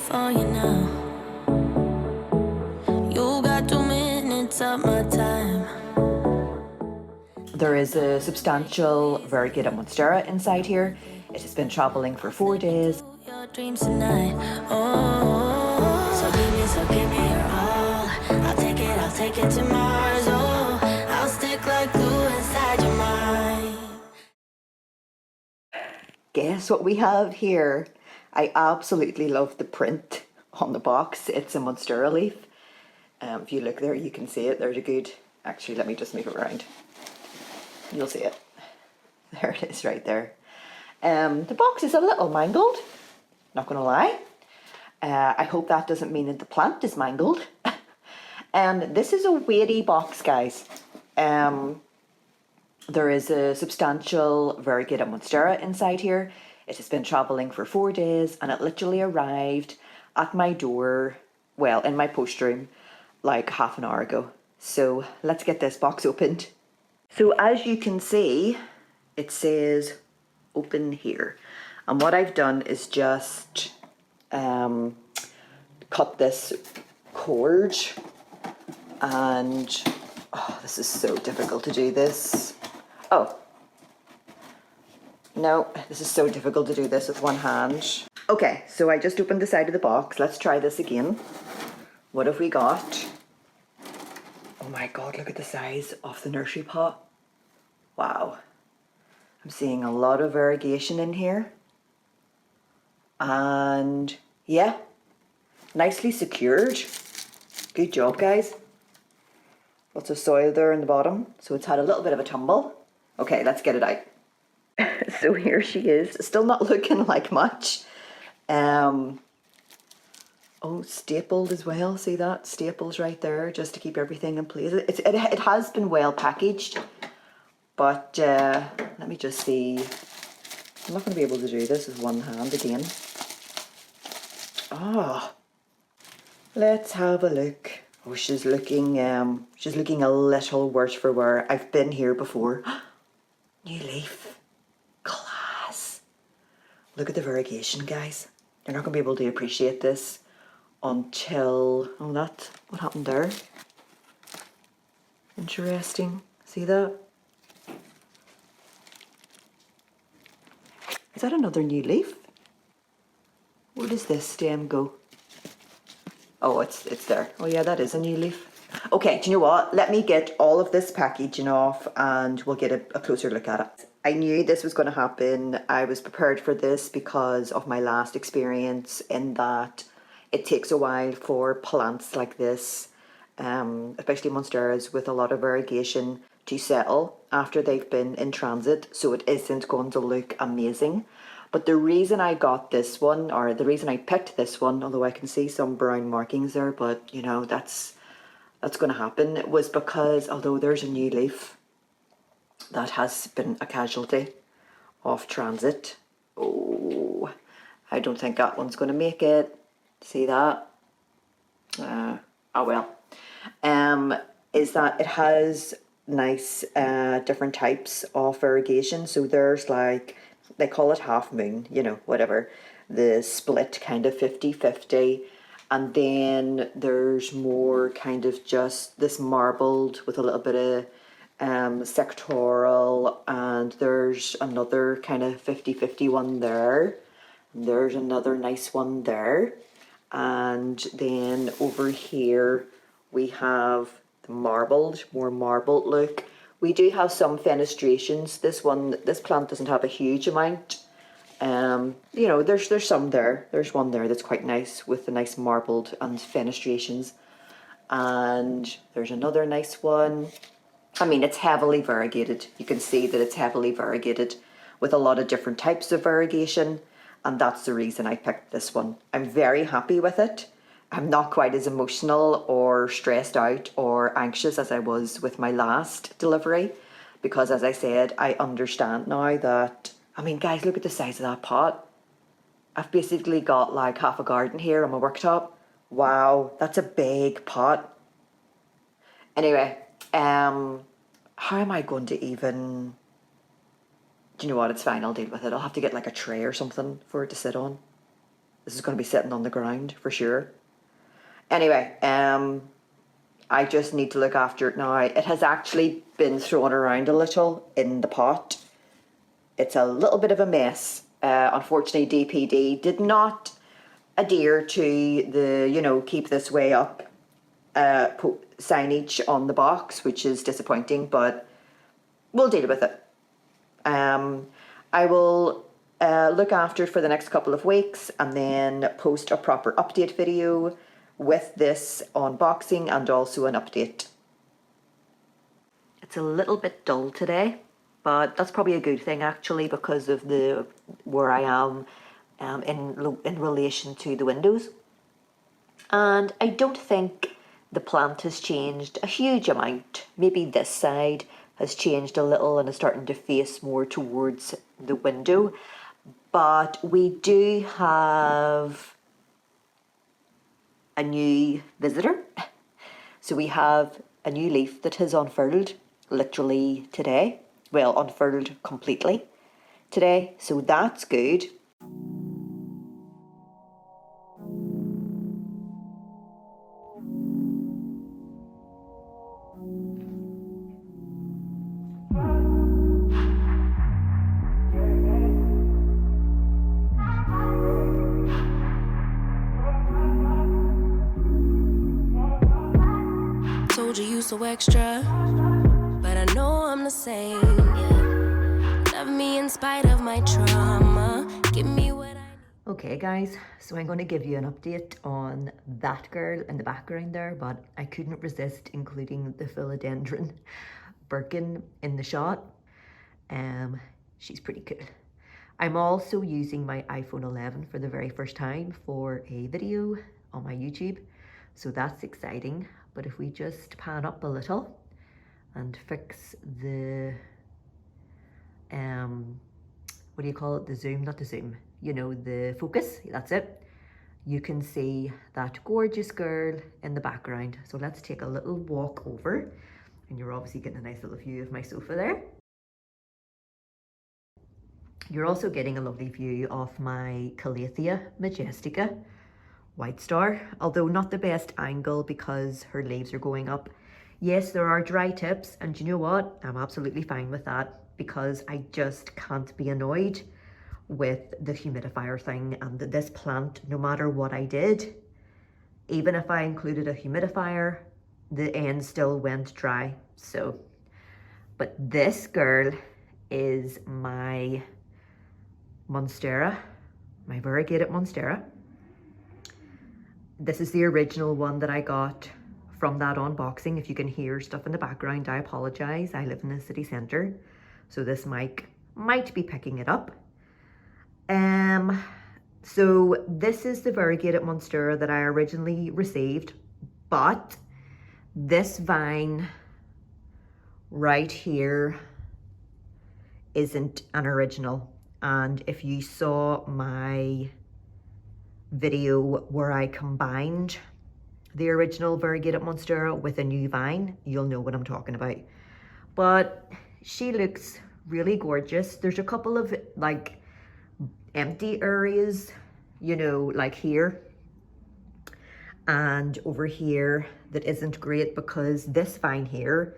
for you now. You got 2 minutes of my time. There is a substantial Variegated Monstera inside here. It has been travelling for 4 days. Your dreams tonight. Oh, so give me your all. I'll take it to Mars. Oh, I'll stick like glue inside your mind. Guess what we have here? I absolutely love the print on the box. It's a Monstera leaf. If you look there, you can see it. There's a good... Actually, let me just move it around. You'll see it. There it is right there. The box is a little mangled, not gonna lie. I hope that doesn't mean that the plant is mangled. This is a weighty box, guys. There is a substantial Variegated Monstera inside here. It has been travelling for 4 days and it literally arrived at my door, well, in my post room, like half an hour ago. So let's get this box opened. So as you can see, it says open here. And what I've done is just cut this cord, and oh, this is so difficult to do this. Oh, no, this is so difficult to do this with one hand. Okay, so I just opened the side of the box. Let's try this again. What have we got? Oh my God, look at the size of the nursery pot. Wow. I'm seeing a lot of variegation in here. And yeah, nicely secured. Good job, guys. Lots of soil there in the bottom, so it's had a little bit of a tumble. Okay, let's get it out. So here she is, still not looking like much. Oh, stapled as well. See that? Staples right there, just to keep everything in place. It has been well packaged, but let me just see. I'm not going to be able to do this with one hand again. Oh, let's have a look. Oh, she's looking a little worse for wear. I've been here before. New leaf. Class. Look at the variegation, guys. You're not going to be able to appreciate this until... Oh, that's what happened there. Interesting. See that? Is that another new leaf? Where does this stem go? Oh, it's there. Oh yeah, that is a new leaf. Okay, do you know what? Let me get all of this packaging off and we'll get a closer look at it. I knew this was going to happen. I was prepared for this because of my last experience, in that it takes a while for plants like this, especially Monsteras with a lot of variegation, to settle after they've been in transit, so it isn't going to look amazing. But the reason I got this one, or the reason I picked this one, although I can see some brown markings there, but you know, that's going to happen, was because although there's a new leaf that has been a casualty of transit, oh, I don't think that one's going to make it. See that? Oh well. Is that it has nice different types of variegation. So there's like, they call it half moon, you know, whatever, the split kind of 50-50, and then there's more kind of just this marbled with a little bit of sectoral, and there's another kind of 50-50 one there, and there's another nice one there, and then over here we have the marbled, more marbled look. We do have some fenestrations. This plant doesn't have a huge amount. You know, there's some there. There's one there that's quite nice with the nice marbled and fenestrations. And there's another nice one. I mean, it's heavily variegated. You can see that it's heavily variegated with a lot of different types of variegation. And that's the reason I picked this one. I'm very happy with it. I'm not quite as emotional or stressed out or anxious as I was with my last delivery, because as I said, I understand now that, I mean, guys, look at the size of that pot. I've basically got like half a garden here on my worktop. Wow, that's a big pot. Anyway, how am I going to even... Do you know what? It's fine, I'll deal with it. I'll have to get like a tray or something for it to sit on. This is going to be sitting on the ground for sure. Anyway, I just need to look after it now. It has actually been thrown around a little in the pot. It's a little bit of a mess. Unfortunately, DPD did not adhere to the, you know, keep this way up signage on the box, which is disappointing, but we'll deal with it. I will look after it for the next couple of weeks and then post a proper update video with this unboxing and also an update. It's a little bit dull today, but that's probably a good thing actually, because of the where I am in relation to the windows. And I don't think the plant has changed a huge amount. Maybe this side has changed a little and is starting to face more towards the window. But we do have a new visitor. So we have a new leaf that has unfurled literally today. Well, unfurled completely today. So that's good. Told you so extra, but I know I'm the same. Yeah. Love me in spite of my trauma. Give me what I need. Okay guys, so I'm going to give you an update on that girl in the background there, but I couldn't resist including the philodendron Birkin in the shot. She's pretty cool. I'm also using my iPhone 11 for the very first time for a video on my YouTube, so that's exciting. But if we just pan up a little and fix the, what do you call it? The zoom, not the zoom, you know, the focus, that's it. You can see that gorgeous girl in the background. So let's take a little walk over, and you're obviously getting a nice little view of my sofa there. You're also getting a lovely view of my Calathea majestica white star, although not the best angle because her leaves are going up. Yes, there are dry tips, and you know what? I'm absolutely fine with that because I just can't be annoyed with the humidifier thing, and this plant, no matter what I did, even if I included a humidifier, the end still went dry. So, but this girl is my Monstera, my Variegated Monstera. This is the original one that I got from that unboxing. If you can hear stuff in the background, I apologize. I live in the city centre, so this mic might be picking it up. So this is the Variegated Monstera that I originally received, but this vine right here isn't an original. And if you saw my video where I combined the original Variegated Monstera with a new vine, you'll know what I'm talking about. But she looks really gorgeous. There's a couple of like empty areas, you know, like here and over here that isn't great because this vine here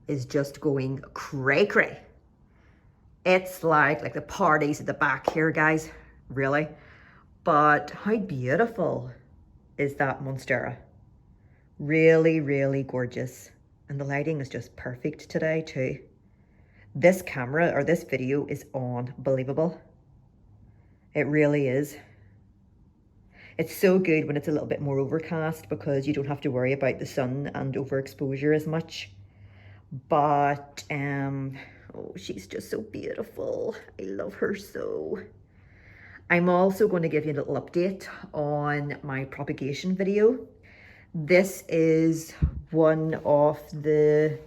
is just going cray cray. It's like the parties at the back here, guys, really. But how beautiful is that Monstera? Really, really gorgeous. And the lighting is just perfect today too. This camera or this video is unbelievable. It really is. It's so good when it's a little bit more overcast because you don't have to worry about the sun and overexposure as much. But, oh, she's just so beautiful. I love her so. I'm also going to give you a little update on my propagation video. This is one of the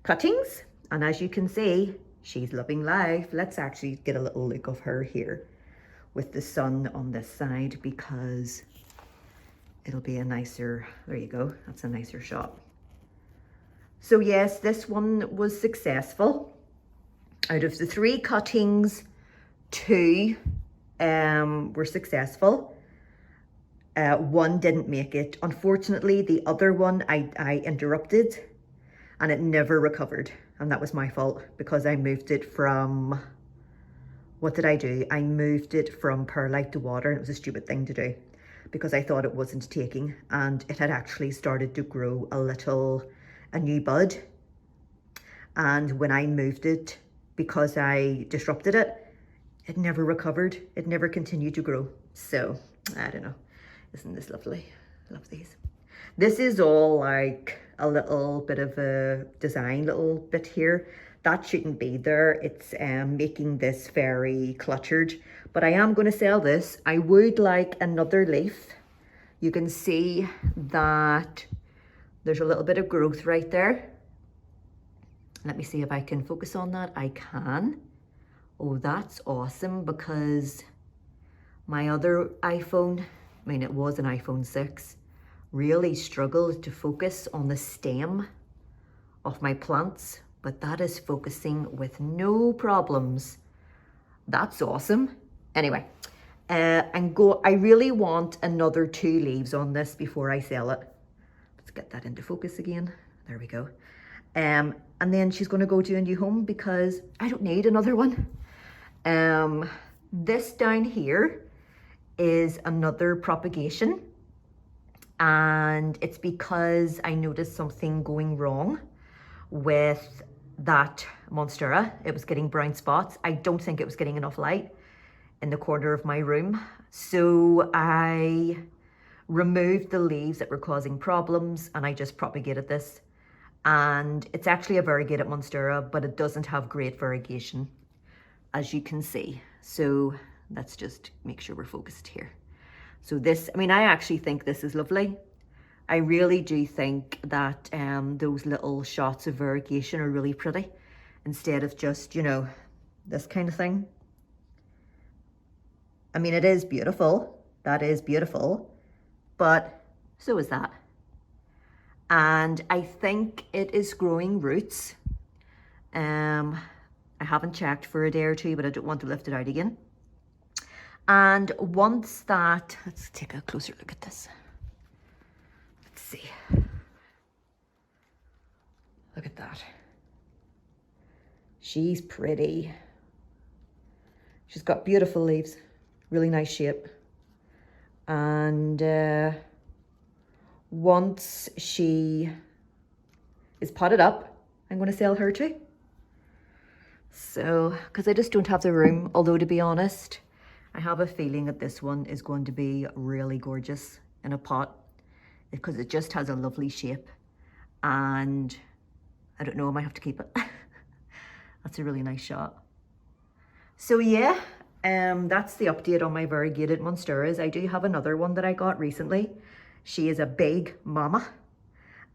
cuttings, and as you can see, she's loving life. Let's actually get a little look of her here with the sun on this side because it'll be a nicer, there you go, that's a nicer shot. So yes, this one was successful. Out of the 3 cuttings, 2 were successful. One didn't make it. Unfortunately, the other one I interrupted and it never recovered. And that was my fault because I moved it from, what did I do? I moved it from perlite to water, and it was a stupid thing to do because I thought it wasn't taking, and it had actually started to grow a new bud. And when I moved it, because I disrupted it, it never recovered. It never continued to grow. So, I don't know. Isn't this lovely? Love these. This is all like a little bit of a design, little bit here. That shouldn't be there. It's making this very cluttered. But I am going to sell this. I would like another leaf. You can see that there's a little bit of growth right there. Let me see if I can focus on that. I can. Oh, that's awesome, because my other iPhone, I mean, it was an iPhone 6, really struggled to focus on the stem of my plants, but that is focusing with no problems. That's awesome. Anyway, I really want another 2 leaves on this before I sell it. Let's get that into focus again. There we go. And then she's going to go to a new home because I don't need another one. This down here is another propagation, and it's because I noticed something going wrong with that Monstera. It was getting brown spots. I don't think it was getting enough light in the corner of my room. So I removed the leaves that were causing problems and I just propagated this. And it's actually a variegated Monstera, but it doesn't have great variegation, as you can see. So let's just make sure we're focused here. So this, I mean, I actually think this is lovely. I really do think that those little shots of variegation are really pretty, instead of just, you know, this kind of thing. I mean, it is beautiful. That is beautiful, but so is that. And I think it is growing roots. I haven't checked for a day or two, but I don't want to lift it out again. And once that, let's take a closer look at this. Let's see. Look at that. She's pretty. She's got beautiful leaves, really nice shape. And once she is potted up, I'm going to sell her too. So, because I just don't have the room, although to be honest, I have a feeling that this one is going to be really gorgeous in a pot, because it just has a lovely shape, and I don't know, I might have to keep it. That's a really nice shot. So yeah, that's the update on my variegated Monsteras. I do have another one that I got recently. She is a big mama,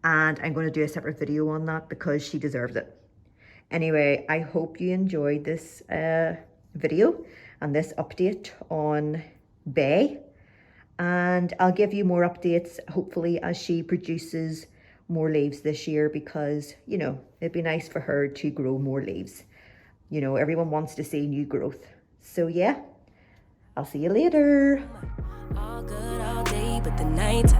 and I'm going to do a separate video on that because she deserves it. Anyway, I hope you enjoyed this video and this update on Bay. And I'll give you more updates, hopefully, as she produces more leaves this year, because, you know, it'd be nice for her to grow more leaves. You know, everyone wants to see new growth. So yeah, I'll see you later. All good all day, but the night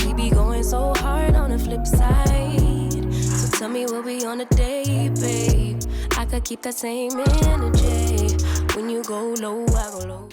we be going so hard on the flip side. So tell me what we on a day, babe. I could keep that same energy when you go low.